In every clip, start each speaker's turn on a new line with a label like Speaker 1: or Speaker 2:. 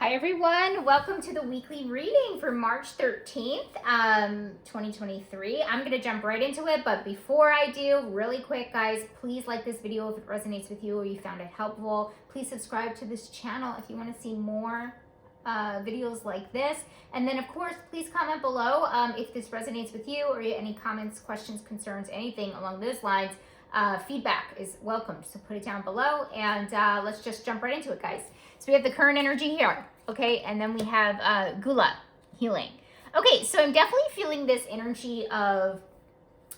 Speaker 1: Hi everyone, welcome to the weekly reading for March 13th, 2023. I'm going to jump right into it, but before I do, really quick guys, please like this video if it resonates with you or you found it helpful. Please subscribe to this channel if you want to see more videos like this. And then of course, please comment below if this resonates with you or any comments, questions, concerns, anything along those lines. Feedback is welcome, so put it down below and let's just jump right into it guys. So we have the current energy here, okay? And then we have Gula, healing. Okay, so I'm definitely feeling this energy of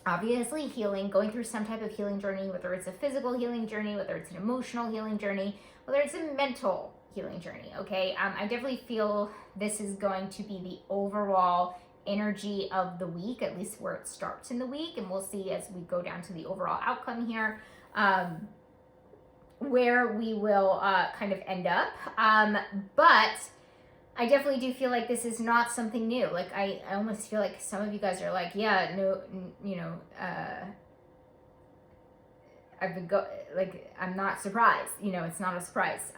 Speaker 1: obviously healing, going through some type of healing journey, whether it's a physical healing journey, whether it's an emotional healing journey, whether it's a mental healing journey, okay? I definitely feel this is going to be the overall energy of the week, at least where it starts in the week, and we'll see as we go down to the overall outcome here. Where we will kind of end up. But I definitely do feel like this is not something new. Like I almost feel like some of you guys are like, yeah, no, you know, I'm not surprised. You know, it's not a surprise.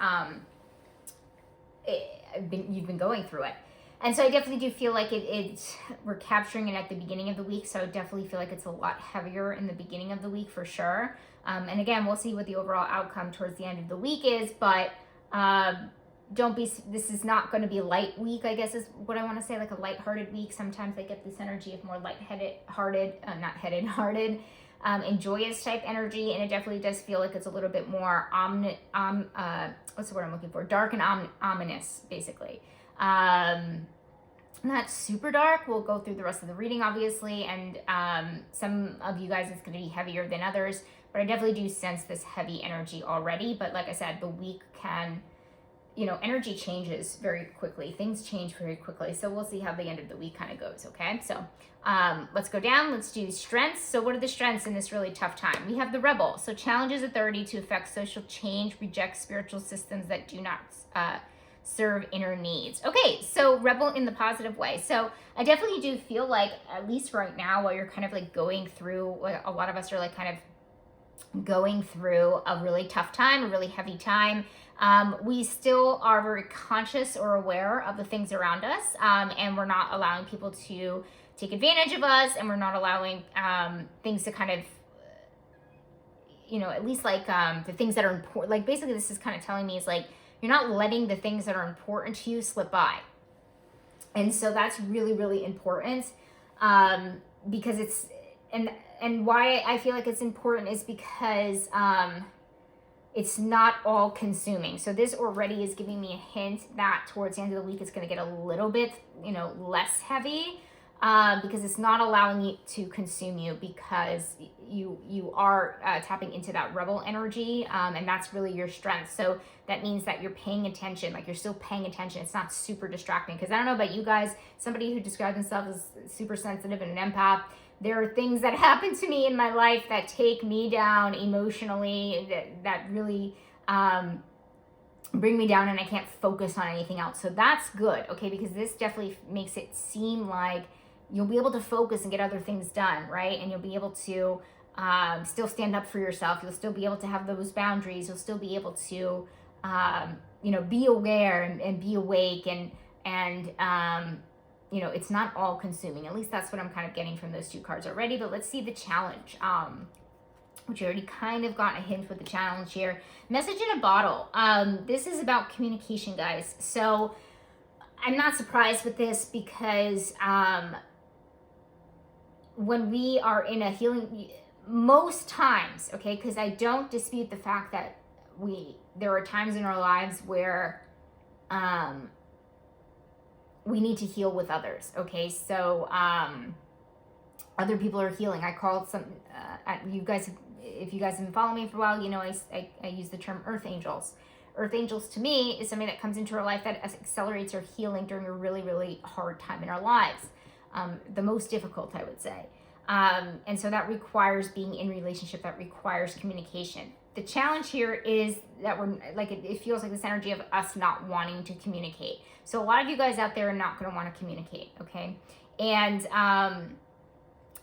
Speaker 1: You've been going through it. And so I definitely do feel like we're capturing it at the beginning of the week. So I definitely feel like it's a lot heavier in the beginning of the week for sure. And again, we'll see what the overall outcome towards the end of the week is, but this is not going to be a light week, I guess is what I want to say, like a lighthearted week. Sometimes I get this energy of more hearted, and joyous type energy. And it definitely does feel like it's a little bit more what's the word I'm looking for? Dark and ominous, basically. Not super dark. We'll go through the rest of the reading, obviously, and some of you guys it's going to be heavier than others, but I definitely do sense this heavy energy already. But like I said, the week can, you know, energy changes very quickly. Things change very quickly. So we'll see how the end of the week kind of goes, okay? So let's go down. Let's do strengths. So what are the strengths in this really tough time? We have the rebel. So challenges authority to affect social change, reject spiritual systems that do not serve inner needs. Okay, so rebel in the positive way. So I definitely do feel like, at least right now, while you're kind of like going through, a lot of us are like kind of going through a really tough time, a really heavy time. We still are very conscious or aware of the things around us, and we're not allowing people to take advantage of us, and we're not allowing things to kind of, you know, at least like the things that are important. Like basically this is kind of telling me is like, you're not letting the things that are important to you slip by. And so that's really, really important, because it's, and why I feel like it's important is because it's not all consuming. So this already is giving me a hint that towards the end of the week, it's going to get a little bit, you know, less heavy, because it's not allowing it to consume you, because you are tapping into that rebel energy, and that's really your strength. So that means that you're paying attention, like you're still paying attention. It's not super distracting, because I don't know about you guys, somebody who describes themselves as super sensitive and an empath, there are things that happen to me in my life that take me down emotionally, that really bring me down, and I can't focus on anything else. So that's good, okay, because this definitely makes it seem like you'll be able to focus and get other things done, right? And you'll be able to still stand up for yourself. You'll still be able to have those boundaries. You'll still be able to, you know, be aware and be awake, and you know, it's not all consuming. At least that's what I'm kind of getting from those two cards already. But let's see the challenge, which you already kind of got a hint with the challenge here. Message in a bottle. This is about communication, guys. So I'm not surprised with this, because when we are in a healing, most times, okay, because I don't dispute the fact that there are times in our lives where we need to heal with others, okay? So other people are healing. I called some, you guys, if you guys have been following me for a while, you know I use the term earth angels. Earth angels to me is somebody that comes into our life that accelerates our healing during a really, really hard time in our lives. The most difficult, I would say. And so that requires being in relationship, that requires communication. The challenge here is that we're like, it feels like this energy of us not wanting to communicate. So a lot of you guys out there are not going to want to communicate, okay? And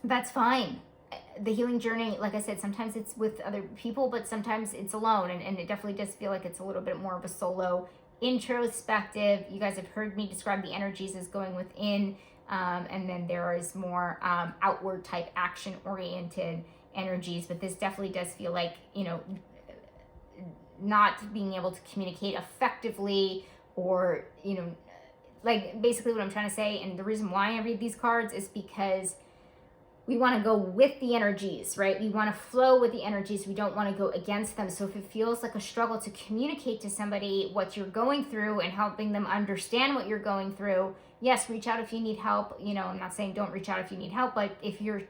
Speaker 1: that's fine. The healing journey, like I said, sometimes it's with other people, but sometimes it's alone. And it definitely does feel like it's a little bit more of a solo introspective. You guys have heard me describe the energies as going within, and then there is more outward type action oriented energies, but this definitely does feel like, you know, not being able to communicate effectively, or, you know, like basically what I'm trying to say. And the reason why I read these cards is because we want to go with the energies, right? We want to flow with the energies. We don't want to go against them. So if it feels like a struggle to communicate to somebody what you're going through and helping them understand what you're going through, yes, reach out if you need help. You know, I'm not saying don't reach out if you need help, but if you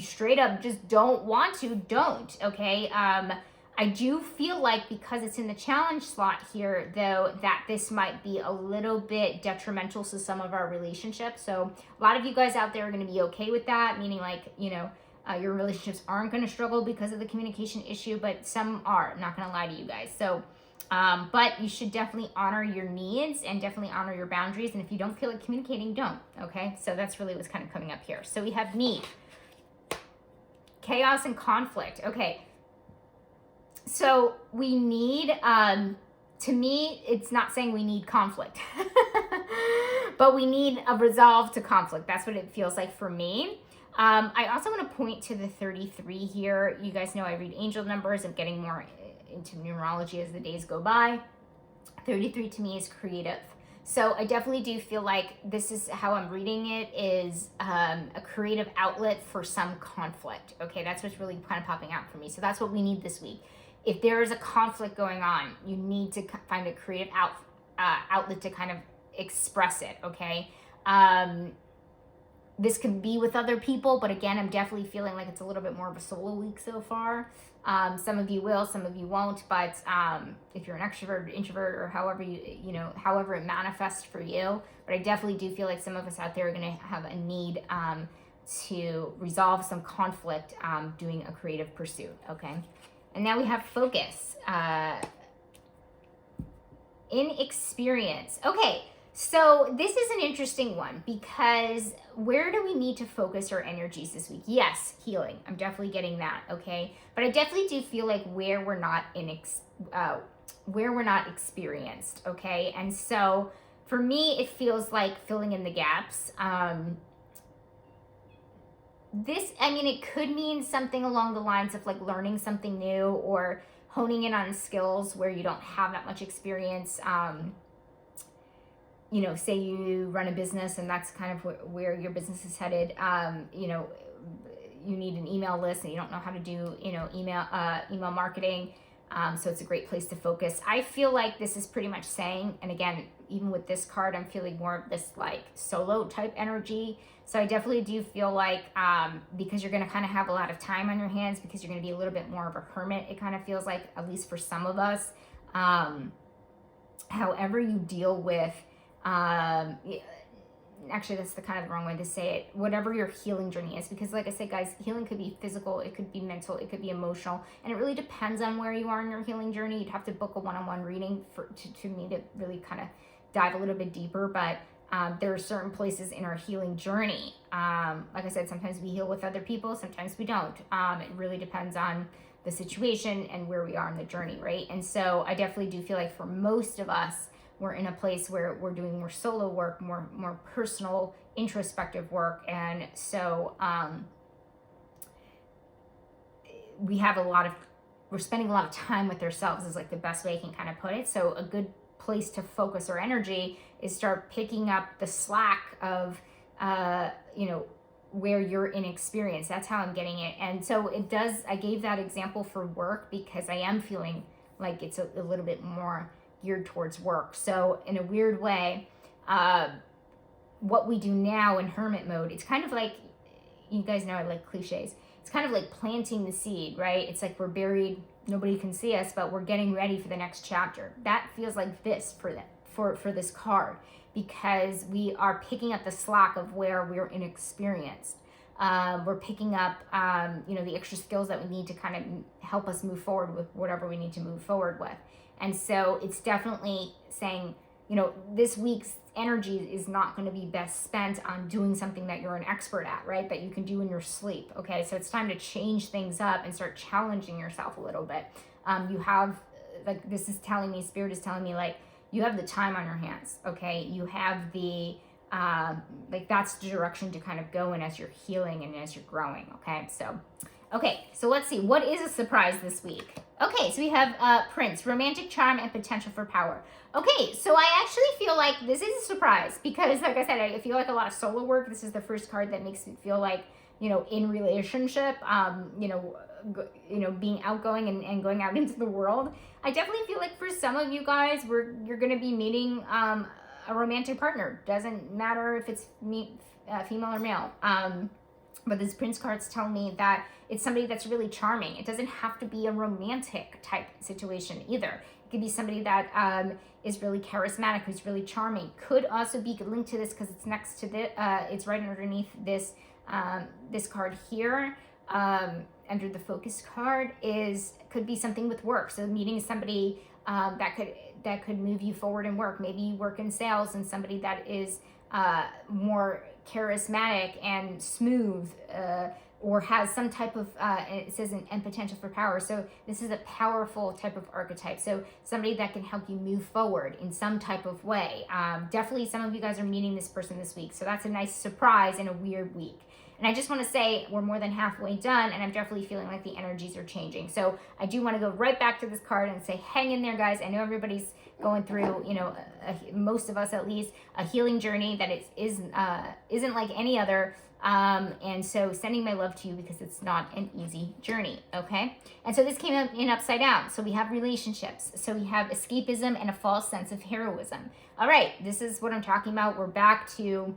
Speaker 1: straight up just don't want to, don't, okay? I do feel like, because it's in the challenge slot here, though, that this might be a little bit detrimental to some of our relationships. So a lot of you guys out there are going to be okay with that, meaning like, you know, your relationships aren't going to struggle because of the communication issue, but some are. I'm not going to lie to you guys. So, but you should definitely honor your needs and definitely honor your boundaries. And if you don't feel like communicating, don't, okay? So that's really what's kind of coming up here. So we have need, chaos, and conflict. Okay. So we need, to me, it's not saying we need conflict, but we need a resolve to conflict. That's what it feels like for me. I also want to point to the 33 here. You guys know I read angel numbers. I'm getting more into numerology as the days go by. 33 to me is creative. So I definitely do feel like this is how I'm reading it, is a creative outlet for some conflict. Okay, that's what's really kind of popping out for me. So that's what we need this week. If there is a conflict going on, you need to find a creative outlet to kind of express it, okay? This can be with other people, but again, I'm definitely feeling like it's a little bit more of a solo week so far. Some of you will, some of you won't, but if you're an extrovert, introvert, or however however it manifests for you, but I definitely do feel like some of us out there are gonna have a need to resolve some conflict doing a creative pursuit, okay? And now we have focus, inexperience. Okay, so this is an interesting one, because where do we need to focus our energies this week? Yes, healing. I'm definitely getting that, okay? But I definitely do feel like where we're not experienced, okay? And so for me, it feels like filling in the gaps. It could mean something along the lines of like learning something new or honing in on skills where you don't have that much experience. Say you run a business and that's kind of where your business is headed. You need an email list and you don't know how to do, email marketing. So it's a great place to focus. I feel like this is pretty much saying, and again, even with this card, I'm feeling more of this like solo type energy. So I definitely do feel like, because you're going to kind of have a lot of time on your hands, because you're going to be a little bit more of a hermit, it kind of feels like, at least for some of us, however you deal with, actually that's the kind of the wrong way to say it, whatever your healing journey is, because like I said, guys, healing could be physical, it could be mental, it could be emotional, and it really depends on where you are in your healing journey. You'd have to book a one-on-one reading to me to really kind of dive a little bit deeper, but there are certain places in our healing journey. Like I said, sometimes we heal with other people, sometimes we don't. It really depends on the situation and where we are in the journey, right? And so I definitely do feel like for most of us, we're in a place where we're doing more solo work, more personal, introspective work. And so we're spending a lot of time with ourselves is like the best way I can kind of put it. So a good place to focus our energy is start picking up the slack of, where you're inexperienced. That's how I'm getting it. And so I gave that example for work because I am feeling like it's a little bit more geared towards work. So in a weird way, what we do now in hermit mode, it's kind of like, you guys know I like cliches. It's kind of like planting the seed, right? It's like we're buried, nobody can see us, but we're getting ready for the next chapter. That feels like this for this card, because we are picking up the slack of where we're inexperienced. We're picking up, the extra skills that we need to kind of help us move forward with whatever we need to move forward with. And so it's definitely saying, this week's energy is not going to be best spent on doing something that you're an expert at, right? That you can do in your sleep. Okay, so it's time to change things up and start challenging yourself a little bit. You have like this is telling me, Spirit is telling me, like, you have the time on your hands, okay? You have the, like, that's the direction to kind of go in as you're healing and as you're growing, okay? So, okay, so let's see. What is a surprise this week? Okay, so we have Prince, romantic charm and potential for power. Okay, so I actually feel like this is a surprise because, like I said, I feel like a lot of solo work. This is the first card that makes me feel like, you know, in relationship, being outgoing and going out into the world. I definitely feel like for some of you guys, you're going to be meeting a romantic partner. Doesn't matter if it's female or male. But this Prince card's telling me that it's somebody that's really charming. It doesn't have to be a romantic type situation either. It could be somebody that is really charismatic, who's really charming. Could also be linked to this because it's next to the, it's right underneath this this card here. Under the focus card could be something with work. So meeting somebody that could move you forward in work. Maybe you work in sales and somebody that is more charismatic and smooth, or has some type of, it says and potential for power. So this is a powerful type of archetype. So somebody that can help you move forward in some type of way. Definitely some of you guys are meeting this person this week. So that's a nice surprise in a weird week. And I just want to say we're more than halfway done, and I'm definitely feeling like the energies are changing. So I do want to go right back to this card and say, hang in there, guys. I know everybody's going through, you know, most of us at least, a healing journey that isn't like any other. And so sending my love to you because it's not an easy journey, okay? And so this came up in upside down. So we have relationships. So we have escapism and a false sense of heroism. All right, this is what I'm talking about. We're back to...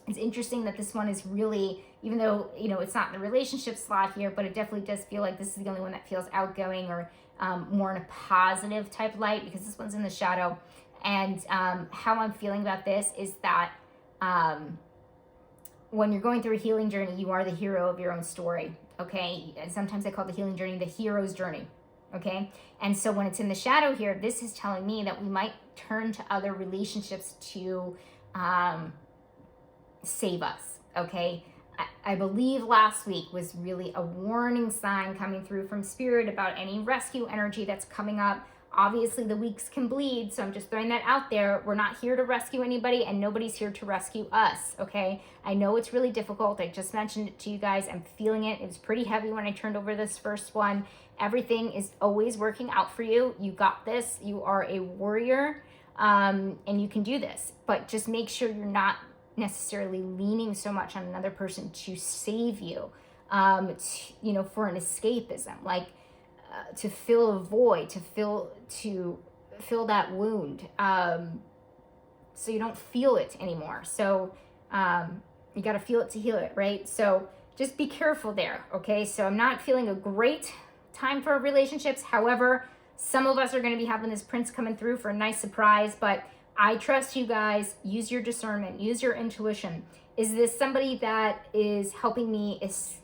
Speaker 1: It's interesting that this one is really, even though, you know, it's not in the relationship slot here, but it definitely does feel like this is the only one that feels outgoing or more in a positive type light because this one's in the shadow. And how I'm feeling about this is that when you're going through a healing journey, you are the hero of your own story, okay? And sometimes I call the healing journey the hero's journey, okay? And so when it's in the shadow here, this is telling me that we might turn to other relationships to... save us, okay? I believe last week was really a warning sign coming through from Spirit about any rescue energy that's coming up. Obviously, the weeks can bleed, so I'm just throwing that out there. We're not here to rescue anybody, and nobody's here to rescue us, okay? I know it's really difficult. I just mentioned it to you guys. I'm feeling it. It was pretty heavy when I turned over this first one. Everything is always working out for you. You got this. You are a warrior, and you can do this. But just make sure you're not necessarily leaning so much on another person to save you, for an escapism, like to fill a void, to fill that wound, so you don't feel it anymore. So you got to feel it to heal it, right? So just be careful there, okay? So I'm not feeling a great time for relationships. However, some of us are going to be having this Prince coming through for a nice surprise, but I trust you guys. Use your discernment, use your intuition. Is this somebody that is helping me, is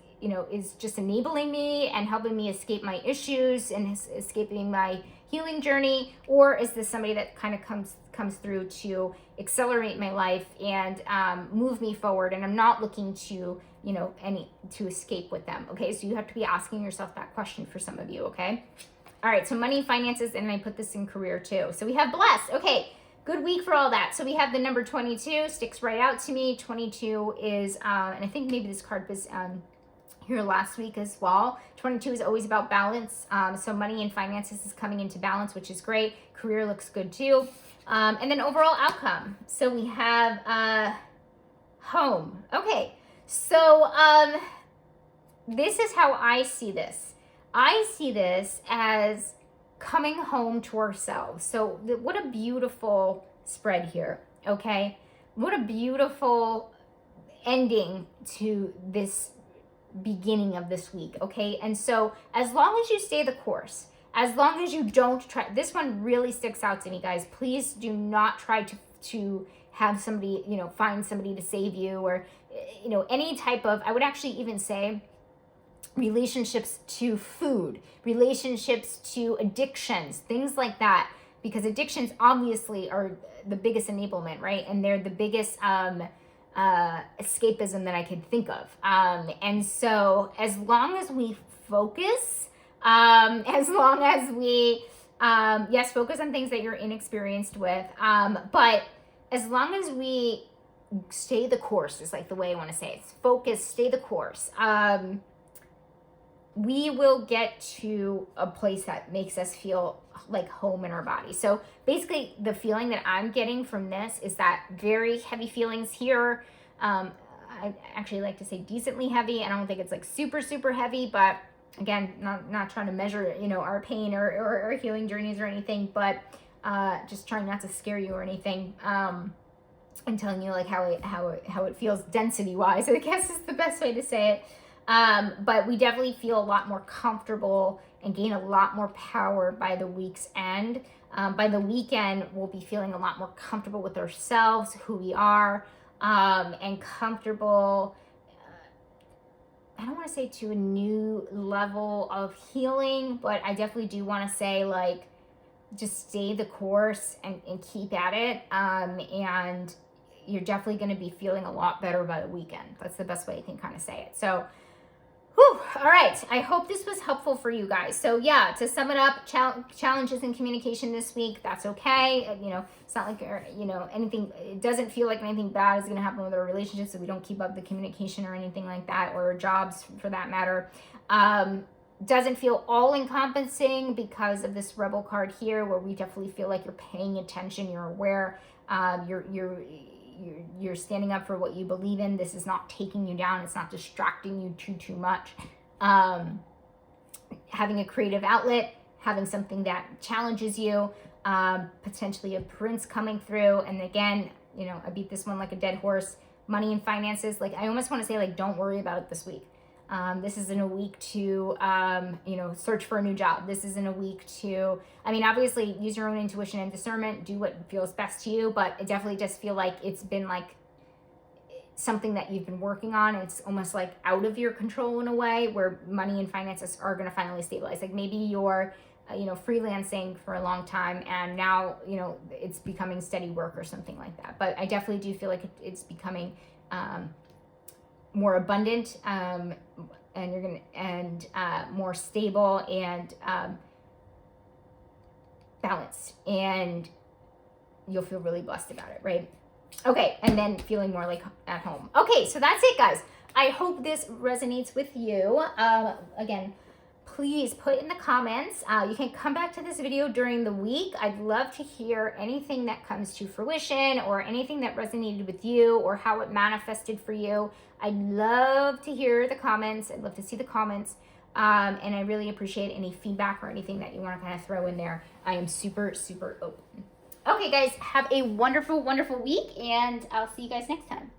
Speaker 1: just enabling me and helping me escape my issues and escaping my healing journey? Or is this somebody that kind of comes through to accelerate my life and move me forward? And I'm not looking to, to escape with them. Okay, so you have to be asking yourself that question for some of you, okay? All right, so money, finances, and I put this in career too. So we have blessed. Okay. Good week for all that. So we have the number 22, sticks right out to me. 22 is, and I think maybe this card was here last week as well. 22 is always about balance. So money and finances is coming into balance, which is great. Career looks good too. And then overall outcome. So we have home. Okay, so this is how I see this. I see this as coming home to ourselves. So what a beautiful spread here, okay? What a beautiful ending to this beginning of this week, okay? And so as long as you stay the course, as long as you don't try, this one really sticks out to me, guys. Please do not try to have somebody, find somebody to save you or, any type of, I would actually even say, relationships to food, relationships to addictions, things like that, because addictions obviously are the biggest enablement, right? And they're the biggest escapism that I could think of. And so as long as we focus, as long as we Yes, focus on things that you're inexperienced with. But as long as we stay the course, is like the way I want to say it. Focus, stay the course. We will get to a place that makes us feel like home in our body. So basically, the feeling that I'm getting from this is that very heavy feelings here. I actually like to say decently heavy. I don't think it's like super, super heavy, but again, not trying to measure, our pain or our healing journeys or anything, but just trying not to scare you or anything. And telling you like how it feels density wise, I guess is the best way to say it. But we definitely feel a lot more comfortable and gain a lot more power by the week's end. By the weekend, we'll be feeling a lot more comfortable with ourselves, who we are, and comfortable. I don't want to say to a new level of healing, but I definitely do want to say like just stay the course and keep at it. And you're definitely going to be feeling a lot better by the weekend. That's the best way I can kind of say it. So, all right. I hope this was helpful for you guys. So yeah, to sum it up, challenges in communication this week, that's okay. It's not like, anything, it doesn't feel like anything bad is going to happen with our relationships if we don't keep up the communication or anything like that, or jobs for that matter. Doesn't feel all encompassing because of this rebel card here, where we definitely feel like you're paying attention, you're aware, you're standing up for what you believe in. This is not taking you down. It's not distracting you too much. Having a creative outlet, having something that challenges you, potentially a prince coming through. And again, I beat this one like a dead horse. Money and finances, like I almost want to say like, don't worry about it this week. This isn't a week to, search for a new job. This isn't a week to, obviously use your own intuition and discernment, do what feels best to you, but it definitely does feel like it's been like something that you've been working on. It's almost like out of your control in a way, where money and finances are going to finally stabilize. Like maybe you're, freelancing for a long time and now, it's becoming steady work or something like that. But I definitely do feel like it's becoming, more abundant, and more stable and balanced, and you'll feel really blessed about it, right? Okay, and then feeling more like at home. Okay, so that's it, guys. I hope this resonates with you. Again, please put in the comments. You can come back to this video during the week. I'd love to hear anything that comes to fruition or anything that resonated with you or how it manifested for you. I'd love to hear the comments. I'd love to see the comments. And I really appreciate any feedback or anything that you want to kind of throw in there. I am super, super open. Okay, guys, have a wonderful, wonderful week, and I'll see you guys next time.